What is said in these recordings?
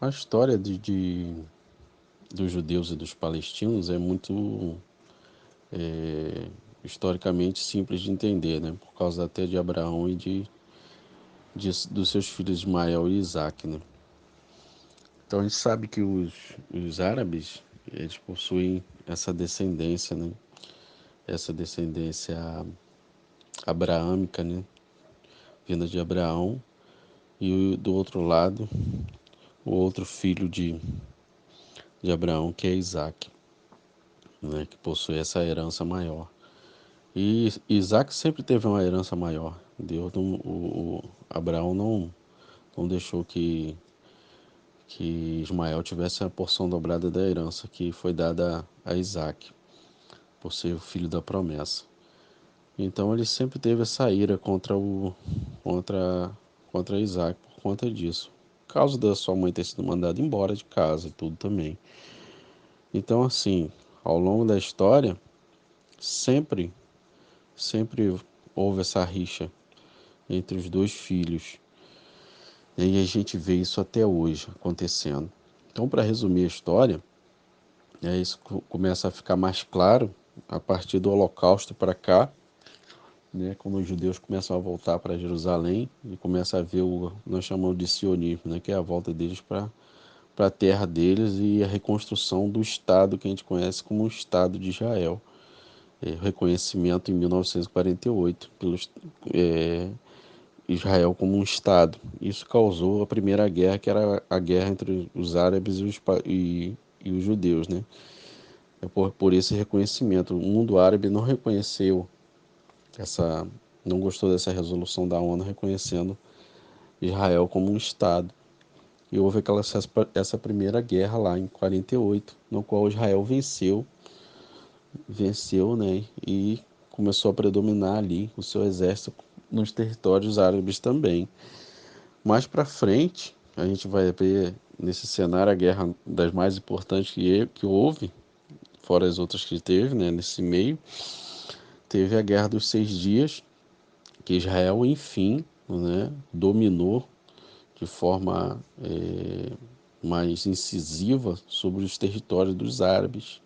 A história dos judeus e dos palestinos é muito historicamente simples de entender, né? Por causa até de Abraão e dos seus filhos Ismael e Isaac, né? Então a gente sabe que os árabes, eles possuem essa descendência, né? Essa descendência abraâmica, né? Vinda de Abraão. E do outro lado, o outro filho de Abraão, que é Isaac, né? Que possui essa herança maior. E Isaac sempre teve uma herança maior. Deus não, Abraão não deixou que Ismael tivesse a porção dobrada da herança que foi dada a Isaac, por ser o filho da promessa. Então ele sempre teve essa ira contra, contra Isaac por conta disso. Por causa da sua mãe ter sido mandada embora de casa e tudo também. Então, assim, ao longo da história, sempre, sempre houve essa rixa entre os dois filhos. E a gente vê isso até hoje acontecendo. Então, para resumir a história, isso começa a ficar mais claro a partir do Holocausto para cá, né, quando os judeus começam a voltar para Jerusalém e começam a ver o nós chamamos de sionismo, né, que é a volta deles para a terra deles e a reconstrução do Estado que a gente conhece como o Estado de Israel. Reconhecimento em 1948 pelos Israel como um Estado. Isso causou a primeira guerra, que era a guerra entre os árabes e os judeus, né? Por esse reconhecimento. O mundo árabe não reconheceu essa, não gostou dessa resolução da ONU reconhecendo Israel como um Estado. E houve essa primeira guerra lá em 48, no qual Israel venceu, né? E começou a predominar ali o seu exército nos territórios árabes também. Mais para frente, a gente vai ver nesse cenário a guerra das mais importantes que houve, fora as outras que teve, né, nesse meio. Teve a Guerra dos 6 Dias, que Israel, enfim, né, dominou de forma mais incisiva sobre os territórios dos árabes,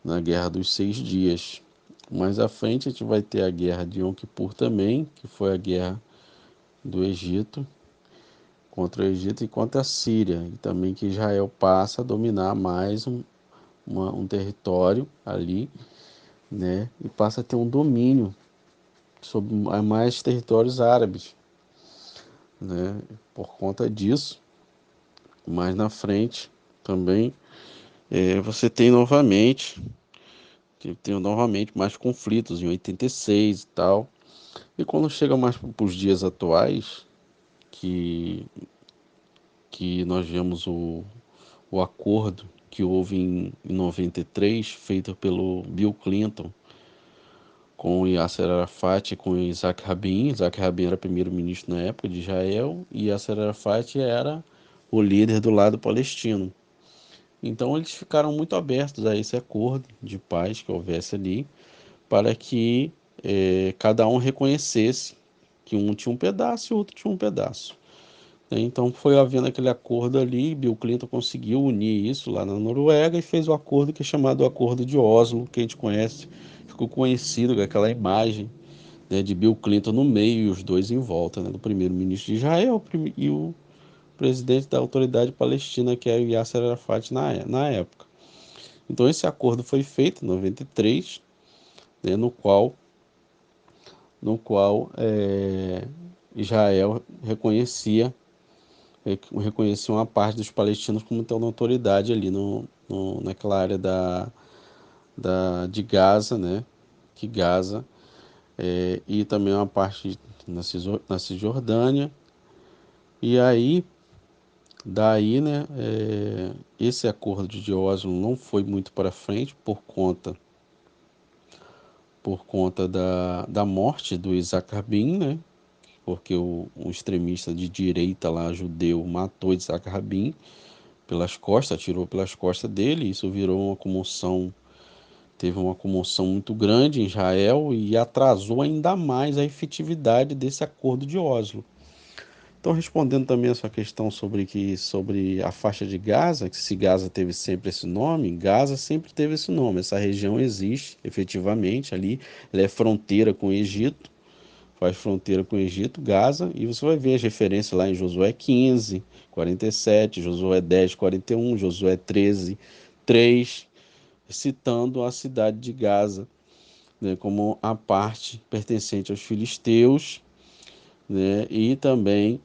na Guerra dos 6 Dias. Mais à frente a gente vai ter a Guerra de Yom Kippur também, que foi a guerra do Egito, contra o Egito e contra a Síria, e também que Israel passa a dominar mais um território ali, né, e passa a ter um domínio sobre mais territórios árabes, né, por conta disso. Mais na frente também você tem novamente mais conflitos em 86 e tal. E quando chega mais para os dias atuais, que, que nós vemos o acordo que houve em 93, feito pelo Bill Clinton, com Yasser Arafat e com Isaac Rabin. Isaac Rabin era primeiro-ministro na época de Israel e Yasser Arafat era o líder do lado palestino. Então eles ficaram muito abertos a esse acordo de paz que houvesse ali, para que cada um reconhecesse que um tinha um pedaço e o outro tinha um pedaço. Então foi havendo aquele acordo ali, Bill Clinton conseguiu unir isso lá na Noruega e fez o acordo que é chamado o Acordo de Oslo, que a gente conhece, ficou conhecido com aquela imagem, né, de Bill Clinton no meio e os dois em volta, né, do primeiro-ministro de Israel e o presidente da autoridade palestina, que é o Yasser Arafat na época. Então esse acordo foi feito em 93, né, no qual Israel reconhecia uma parte dos palestinos como tendo autoridade ali naquela área de Gaza, né? Que Gaza, e também uma parte na Cisjordânia. E aí, daí, né, esse acordo de Oslo não foi muito para frente por conta da morte do Isaac Rabin, né? Porque um extremista de direita lá, judeu, matou Isaac Rabin pelas costas, atirou pelas costas dele. Isso virou uma comoção, teve uma comoção muito grande em Israel e atrasou ainda mais a efetividade desse acordo de Oslo. Então, respondendo também a sua questão sobre a faixa de Gaza, que se Gaza teve sempre esse nome, Gaza sempre teve esse nome. Essa região existe efetivamente ali, ela é fronteira com o Egito, faz fronteira com o Egito, Gaza, e você vai ver as referências lá em Josué 15, 47, Josué 10, 41, Josué 13, 3, citando a cidade de Gaza, né, como a parte pertencente aos filisteus, né, e também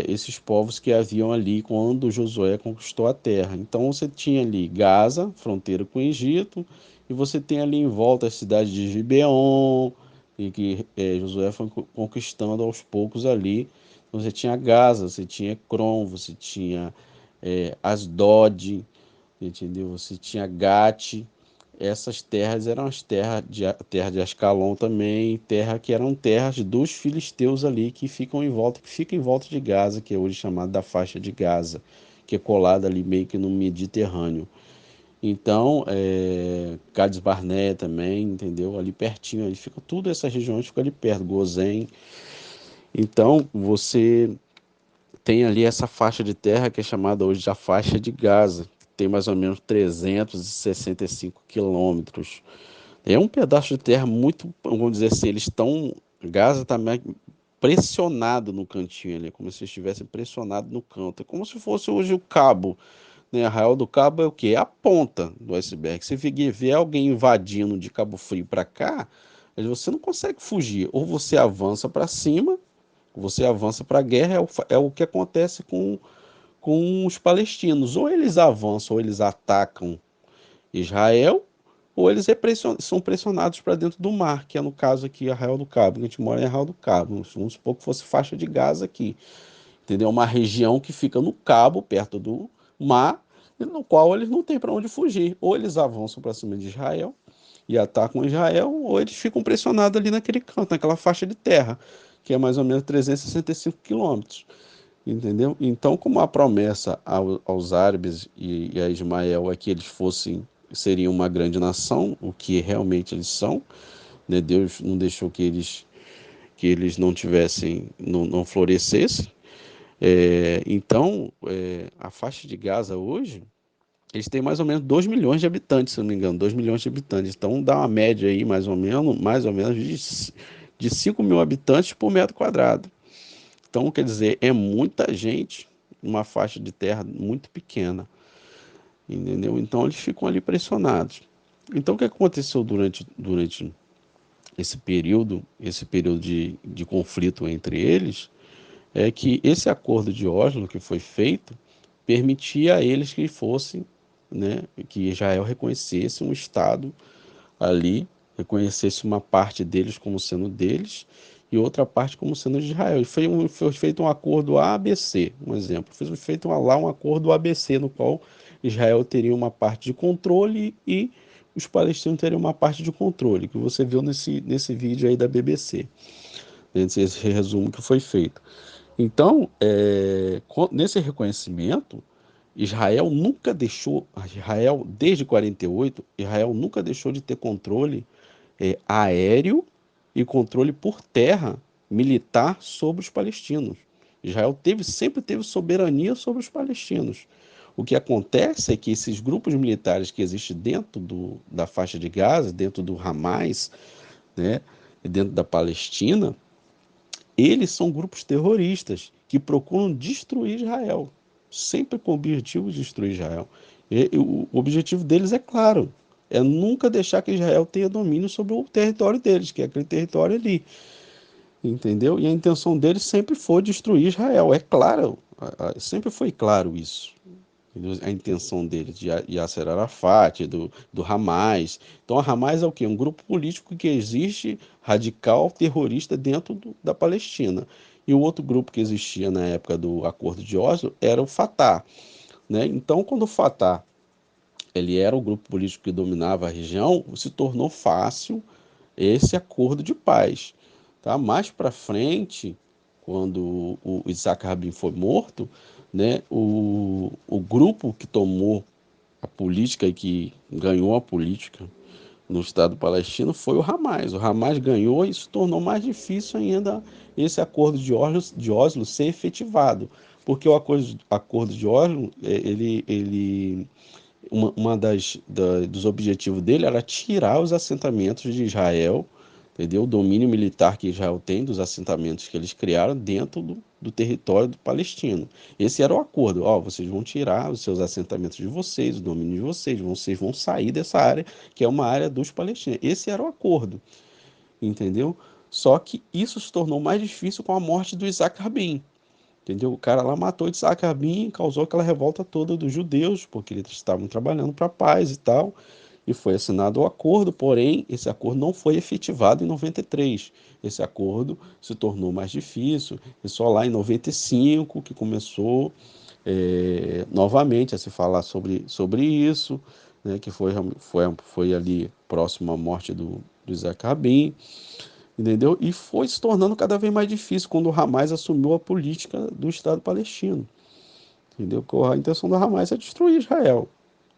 esses povos que haviam ali quando Josué conquistou a terra. Então você tinha ali Gaza, fronteira com o Egito, e você tem ali em volta a cidade de Gibeon, e que Josué foi conquistando aos poucos ali. Então, você tinha Gaza, você tinha Ecrom, você tinha Asdod, entendeu? Você tinha Gate. Essas terras eram as terra de Ascalon também, terra que eram terras dos filisteus ali que ficam em volta, que fica em volta de Gaza, que é hoje chamada da faixa de Gaza, que é colada ali meio que no Mediterrâneo. Então, Cades Barnea também, entendeu? Ali pertinho, ali fica tudo essas regiões ficam ali perto, Gozém. Então, você tem ali essa faixa de terra que é chamada hoje de a faixa de Gaza, que tem mais ou menos 365 quilômetros. É um pedaço de terra muito, vamos dizer assim, eles estão, Gaza está pressionado no cantinho ali, como se estivesse pressionado no canto. É como se fosse hoje o cabo, né? Arraial do Cabo é o quê? É a ponta do iceberg. Se vê alguém invadindo de Cabo Frio para cá, você não consegue fugir. Ou você avança para cima, você avança para a guerra, é o que acontece com os palestinos. Ou eles avançam, ou eles atacam Israel, ou eles são pressionados para dentro do mar, que é no caso aqui Arraial do Cabo, que a gente mora em Arraial do Cabo. Vamos supor que fosse faixa de Gaza aqui, entendeu? Uma região que fica no cabo, perto do mar, no qual eles não têm para onde fugir. Ou eles avançam para cima de Israel e atacam Israel, ou eles ficam pressionados ali naquele canto, naquela faixa de terra, que é mais ou menos 365 quilômetros. Entendeu? Então, como a promessa aos árabes e a Ismael é que eles seriam uma grande nação, o que realmente eles são, né? Deus não deixou que eles não tivessem, não florescessem. Então, a faixa de Gaza hoje, eles têm mais ou menos 2 milhões de habitantes, se eu não me engano, 2 milhões de habitantes. Então, dá uma média aí, mais ou menos de 5 mil habitantes por metro quadrado. Então, quer dizer, é muita gente, uma faixa de terra muito pequena, entendeu? Então, eles ficam ali pressionados. Então, o que aconteceu durante esse período de conflito entre eles, é que esse acordo de Oslo que foi feito permitia a eles que fossem, né, que Israel reconhecesse um Estado ali, reconhecesse uma parte deles como sendo deles e outra parte como sendo de Israel. E foi feito um acordo ABC, um exemplo. Foi feito lá um acordo ABC, no qual Israel teria uma parte de controle e os palestinos teriam uma parte de controle, que você viu nesse vídeo aí da BBC, nesse resumo que foi feito. Então, nesse reconhecimento, Israel, desde 48, Israel nunca deixou de ter controle aéreo e controle por terra militar sobre os palestinos. Israel sempre teve soberania sobre os palestinos. O que acontece é que esses grupos militares que existem dentro da faixa de Gaza, dentro do Hamas, né, e dentro da Palestina, eles são grupos terroristas que procuram destruir Israel, sempre com o objetivo de destruir Israel. O objetivo deles é claro, é nunca deixar que Israel tenha domínio sobre o território deles, que é aquele território ali, entendeu? E a intenção deles sempre foi destruir Israel, é claro, sempre foi claro isso. A intenção deles, de Yasser Arafat, do Hamas. Então, a Hamas é o quê? Um grupo político que existe, radical, terrorista, dentro da Palestina. E o outro grupo que existia na época do Acordo de Oslo era o Fatah, né? Então, quando o Fatah ele era o grupo político que dominava a região, se tornou fácil esse acordo de paz. Tá? Mais para frente, quando o Isaac Rabin foi morto, né, o grupo que tomou a política e que ganhou a política no Estado palestino foi o Hamas. O Hamas ganhou e isso tornou mais difícil ainda esse acordo de Oslo ser efetivado, porque o acordo de Oslo, dos objetivos dele era tirar os assentamentos de Israel, entendeu? O domínio militar que Israel tem dos assentamentos que eles criaram dentro do território do palestino. Esse era o acordo. Ó, vocês vão tirar os seus assentamentos de vocês, o domínio de vocês vão sair dessa área que é uma área dos palestinos. Esse era o acordo, entendeu? Só que isso se tornou mais difícil com a morte do Isaac Rabin. Entendeu? O cara lá matou Isaac Rabin, causou aquela revolta toda dos judeus, porque eles estavam trabalhando para a paz e tal, e foi assinado o acordo, porém, esse acordo não foi efetivado em 93. Esse acordo se tornou mais difícil, e só lá em 95 que começou novamente a se falar sobre isso, né, que foi ali próximo à morte do Isaac Rabin, entendeu? E foi se tornando cada vez mais difícil quando o Hamas assumiu a política do Estado palestino, entendeu? Porque a intenção do Hamas é destruir Israel.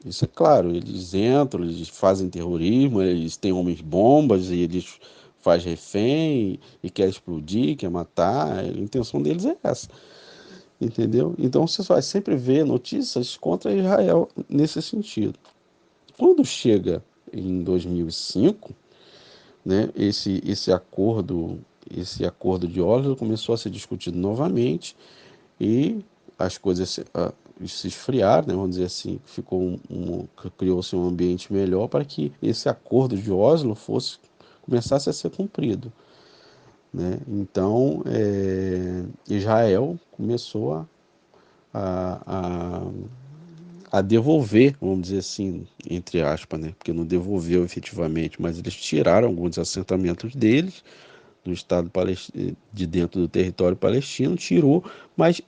Isso é claro, eles entram, eles fazem terrorismo, eles têm homens-bombas, e eles fazem refém e quer explodir, quer matar. A intenção deles é essa, entendeu? Então você vai sempre ver notícias contra Israel nesse sentido. Quando chega em 2005, né, esse acordo de Oslo começou a ser discutido novamente e as coisas se esfriaram, né, vamos dizer assim, criou-se um ambiente melhor para que esse acordo de Oslo começasse a ser cumprido, né? Então, Israel começou a, a devolver, vamos dizer assim, entre aspas, né? Porque não devolveu efetivamente, mas eles tiraram alguns assentamentos deles do Estado palestino, de dentro do território palestino, tirou, mas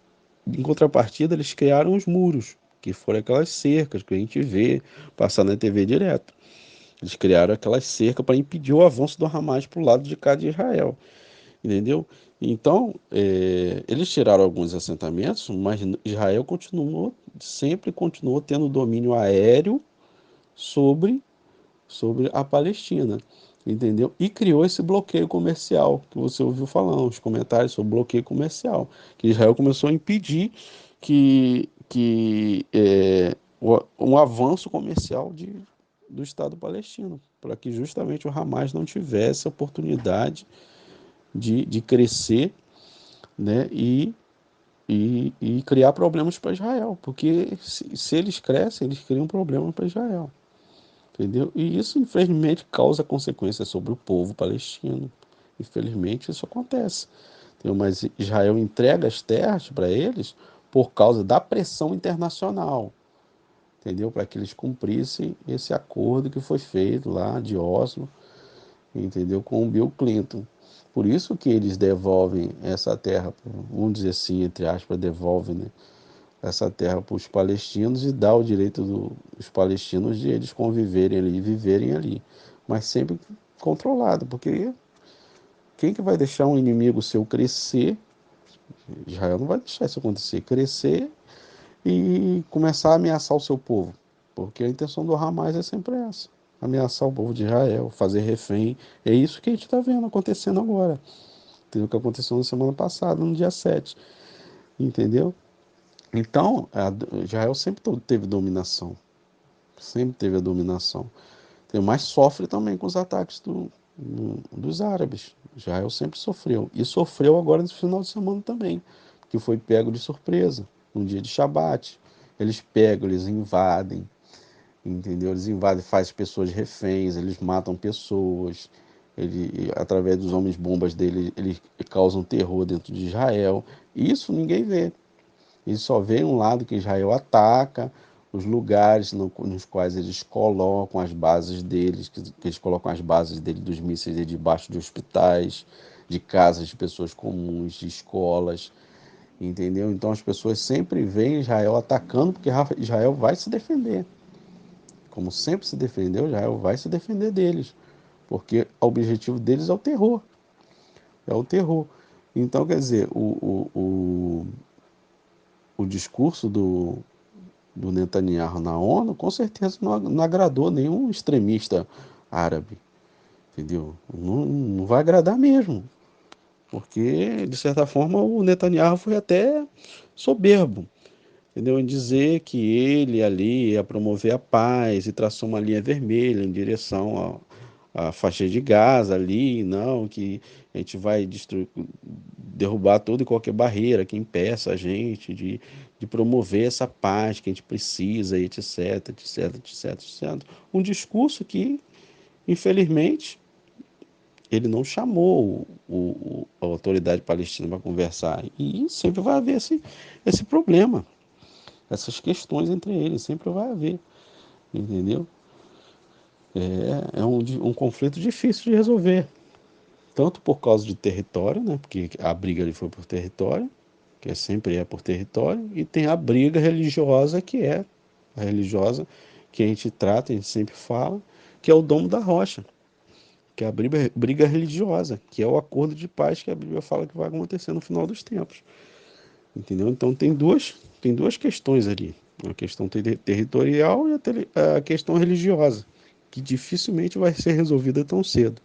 em contrapartida eles criaram os muros, que foram aquelas cercas que a gente vê passar na TV direto. Eles criaram aquelas cercas para impedir o avanço do Hamas para o lado de cá de Israel, entendeu? Então, eles tiraram alguns assentamentos, mas Israel sempre continuou tendo domínio aéreo sobre a Palestina, entendeu? E criou esse bloqueio comercial que você ouviu falando, os comentários sobre bloqueio comercial, que Israel começou a impedir um avanço comercial do Estado palestino, para que justamente o Hamas não tivesse a oportunidade de crescer, né, e criar problemas para Israel, porque se eles crescem, eles criam problemas para Israel. Entendeu? E isso, infelizmente, causa consequências sobre o povo palestino. Infelizmente, isso acontece. Entendeu? Mas Israel entrega as terras para eles por causa da pressão internacional, entendeu? Para que eles cumprissem esse acordo que foi feito lá de Oslo, entendeu? Com o Bill Clinton. Por isso que eles devolvem essa terra, vamos dizer assim, entre aspas, devolvem, né, essa terra para os palestinos e dá o direito dos palestinos de eles conviverem ali e viverem ali, mas sempre controlado, porque quem que vai deixar um inimigo seu crescer? Israel não vai deixar isso acontecer, crescer e começar a ameaçar o seu povo, porque a intenção do Hamas é sempre essa, ameaçar o povo de Israel, fazer refém. É isso que a gente está vendo acontecendo agora, entendeu? O que aconteceu na semana passada, no dia 7, entendeu? Então, Israel sempre teve dominação, sempre teve a dominação. Mas sofre também com os ataques dos árabes. Israel sempre sofreu. E sofreu agora nesse final de semana também, que foi pego de surpresa, no dia de Shabat. Eles pegam, eles invadem, entendeu? Eles invadem, fazem pessoas reféns, eles matam pessoas. Através dos homens bombas dele, eles causam terror dentro de Israel. Isso ninguém vê. E só vê um lado que Israel ataca, os lugares nos quais eles colocam as bases deles, que eles colocam as bases dele dos mísseis debaixo de hospitais, de casas de pessoas comuns, de escolas, entendeu? Então as pessoas sempre veem Israel atacando, porque Israel vai se defender. Como sempre se defendeu, Israel vai se defender deles, porque o objetivo deles é o terror. É o terror. Então, quer dizer, o discurso do Netanyahu na ONU, com certeza não agradou nenhum extremista árabe, entendeu? Não, não vai agradar mesmo, porque, de certa forma, o Netanyahu foi até soberbo, entendeu? Em dizer que ele ali ia promover a paz e traçou uma linha vermelha em direção à faixa de Gaza ali, não, que a gente vai destruir, derrubar toda e qualquer barreira que impeça a gente de promover essa paz que a gente precisa, etc, etc, etc, etc. Um discurso que, infelizmente, ele não chamou a autoridade palestina para conversar. E sempre vai haver esse problema, essas questões entre eles, sempre vai haver, entendeu? É um conflito difícil de resolver, tanto por causa de território, né? Porque a briga ali foi por território, que sempre é por território, e tem a briga religiosa, que é a religiosa que a gente trata, a gente sempre fala, que é o domo da rocha, que é a briga religiosa, que é o acordo de paz que a Bíblia fala que vai acontecer no final dos tempos. Entendeu? Então tem duas questões ali. A questão territorial e a questão religiosa, que dificilmente vai ser resolvida tão cedo.